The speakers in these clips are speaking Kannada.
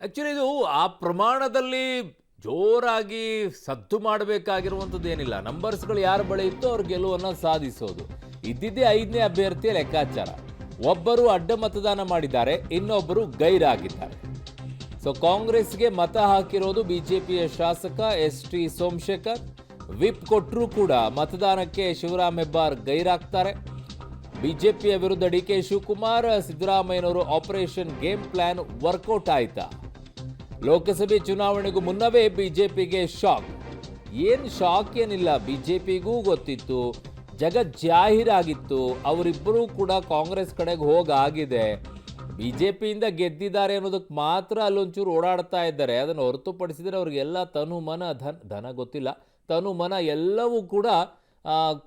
ಆ್ಯಕ್ಚುಲಿ ಇದು ಆ ಪ್ರಮಾಣದಲ್ಲಿ ಜೋರಾಗಿ ಸದ್ದು ಮಾಡಬೇಕಾಗಿರುವಂಥದ್ದು ಏನಿಲ್ಲ. ನಂಬರ್ಸ್ಗಳು ಯಾರ ಬಳಿ ಇತ್ತು ಅವ್ರ ಗೆಲುವನ್ನು ಸಾಧಿಸೋದು. ಇದ್ದಿದ್ದೇ 5ನೇ ಅಭ್ಯರ್ಥಿಯ ಲೆಕ್ಕಾಚಾರ. ಒಬ್ಬರು ಅಡ್ಡ ಮತದಾನ ಮಾಡಿದ್ದಾರೆ, ಇನ್ನೊಬ್ಬರು ಗೈರಾಗಿದ್ದಾರೆ. ಸೊ ಕಾಂಗ್ರೆಸ್ಗೆ ಮತ ಹಾಕಿರೋದು ಬಿಜೆಪಿಯ ಶಾಸಕ ಎಸ್.ಟಿ. ಸೋಮಶೇಖರ್. ವಿಪ್ ಕೊಟ್ಟರೂ ಕೂಡ ಮತದಾನಕ್ಕೆ ಶಿವರಾಮ್ ಹೆಬ್ಬಾರ್ ಗೈರಾಗ್ತಾರೆ. ಬಿಜೆಪಿಯ ವಿರುದ್ಧ ಡಿ.ಕೆ. ಶಿವಕುಮಾರ್, ಸಿದ್ದರಾಮಯ್ಯನವರು ಆಪರೇಷನ್ ಗೇಮ್ ಪ್ಲಾನ್ ವರ್ಕೌಟ್ ಆಯ್ತಾ? ಲೋಕಸಭೆ ಚುನಾವಣೆಗೂ ಮುನ್ನವೇ ಬಿಜೆಪಿಗೆ ಶಾಕ್. ಶಾಕ್ ಏನಿಲ್ಲ, ಬಿಜೆಪಿಗೂ ಗೊತ್ತಿತ್ತು, ಜಗಜ್ಜಾಹೀರಾಗಿತ್ತು. ಅವರಿಬ್ಬರೂ ಕೂಡ ಕಾಂಗ್ರೆಸ್ ಕಡೆಗೆ ಹೋಗಾಗಿದೆ. ಬಿಜೆಪಿಯಿಂದ ಗೆದ್ದಿದ್ದಾರೆ ಅನ್ನೋದಕ್ಕೆ ಮಾತ್ರ ಅಲ್ಲೊಂಚೂರು ಓಡಾಡ್ತಾ ಇದ್ದಾರೆ. ಅದನ್ನು ಹೊರತುಪಡಿಸಿದರೆ ಅವ್ರಿಗೆಲ್ಲ ತನು ಮನ ಧನ ಗೊತ್ತಿಲ್ಲ, ತನು ಮನ ಎಲ್ಲವೂ ಕೂಡ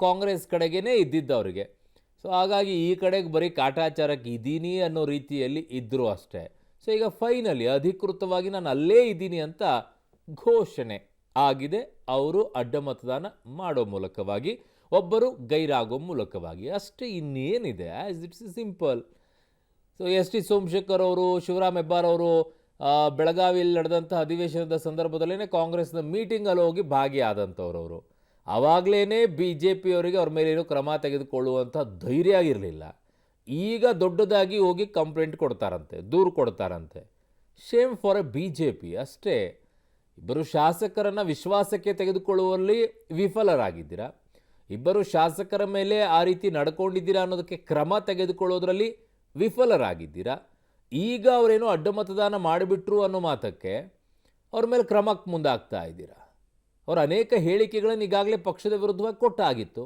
ಕಾಂಗ್ರೆಸ್ ಕಡೆಗೇ ಇದ್ದಿದ್ದವರಿಗೆ. ಸೊ ಹಾಗಾಗಿ ಈ ಕಡೆಗೆ ಬರೀ ಕಾಟಾಚಾರಕ್ಕೆ ಇದ್ದೀನಿ ಅನ್ನೋ ರೀತಿಯಲ್ಲಿ ಇದ್ದರು ಅಷ್ಟೇ. ಸೊ ಈಗ ಫೈನಲಿ ಅಧಿಕೃತವಾಗಿ ನಾನು ಅಲ್ಲೇ ಇದ್ದೀನಿ ಅಂತ ಘೋಷಣೆ ಆಗಿದೆ. ಅವರು ಅಡ್ಡ ಮತದಾನ ಮಾಡೋ ಮೂಲಕವಾಗಿ, ಒಬ್ಬರು ಗೈರಾಗೋ ಮೂಲಕವಾಗಿ ಅಷ್ಟೇ. ಇನ್ನೇನಿದೆ, it's simple. So ST. Somashekar ಅವರು, ಶಿವರಾಮ್ ಹೆಬ್ಬಾರ್ ಅವರು ಬೆಳಗಾವಿಯಲ್ಲಿ ನಡೆದಂಥ ಅಧಿವೇಶನದ ಸಂದರ್ಭದಲ್ಲೇ ಕಾಂಗ್ರೆಸ್ನ ಮೀಟಿಂಗಲ್ಲಿ ಹೋಗಿ ಭಾಗಿಯಾದಂಥವ್ರು. ಅವರು ಆವಾಗಲೇ ಬಿ ಜೆ ಪಿಯವರಿಗೆ ಅವ್ರ ಮೇಲೇನೋ ಕ್ರಮ ತೆಗೆದುಕೊಳ್ಳುವಂಥ ಧೈರ್ಯ ಇರಲಿಲ್ಲ. ಈಗ ದೊಡ್ಡದಾಗಿ ಹೋಗಿ ಕಂಪ್ಲೇಂಟ್ ಕೊಡ್ತಾರಂತೆ, ದೂರು ಕೊಡ್ತಾರಂತೆ. Shame for a B J P ಅಷ್ಟೇ. ಇಬ್ಬರು ಶಾಸಕರನ್ನು ವಿಶ್ವಾಸಕ್ಕೆ ತೆಗೆದುಕೊಳ್ಳುವಲ್ಲಿ ವಿಫಲರಾಗಿದ್ದೀರಾ. ಇಬ್ಬರು ಶಾಸಕರ ಮೇಲೆ ಆ ರೀತಿ ನಡ್ಕೊಂಡಿದ್ದೀರಾ ಅನ್ನೋದಕ್ಕೆ ಕ್ರಮ ತೆಗೆದುಕೊಳ್ಳೋದ್ರಲ್ಲಿ ವಿಫಲರಾಗಿದ್ದೀರಾ. ಈಗ ಅವರೇನೋ ಅಡ್ಡ ಮತದಾನ ಮಾಡಿಬಿಟ್ರು ಅನ್ನೋ ಮಾತಕ್ಕೆ ಅವ್ರ ಮೇಲೆ ಕ್ರಮಕ್ಕೆ ಮುಂದಾಗ್ತಾ ಇದ್ದೀರಾ. ಅವ್ರ ಅನೇಕ ಹೇಳಿಕೆಗಳನ್ನು ಈಗಾಗಲೇ ಪಕ್ಷದ ವಿರುದ್ಧವಾಗಿ ಕೊಟ್ಟಾಗಿತ್ತು.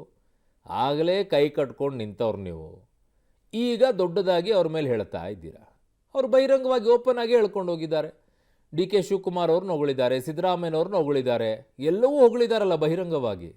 ಆಗಲೇ ಕೈ ಕಟ್ಕೊಂಡು ನಿಂತವ್ರು ನೀವು. ಈಗ ದೊಡ್ಡದಾಗಿ ಅವ್ರ ಮೇಲೆ ಹೇಳ್ತಾ ಇದ್ದೀರಾ. ಅವರು ಬಹಿರಂಗವಾಗಿ ಓಪನ್ ಆಗಿ ಹೇಳ್ಕೊಂಡು ಹೋಗಿದ್ದಾರೆ. ಡಿ.ಕೆ. ಶಿವಕುಮಾರ್ ಅವ್ರನ್ನ ಹೊಗಳಿದ್ದಾರೆ, ಸಿದ್ದರಾಮಯ್ಯನವ್ರನ್ನ ಹೊಗಳಿದ್ದಾರೆ, ಎಲ್ಲವೂ ಹೊಗಳಿದಾರಲ್ಲ ಬಹಿರಂಗವಾಗಿ.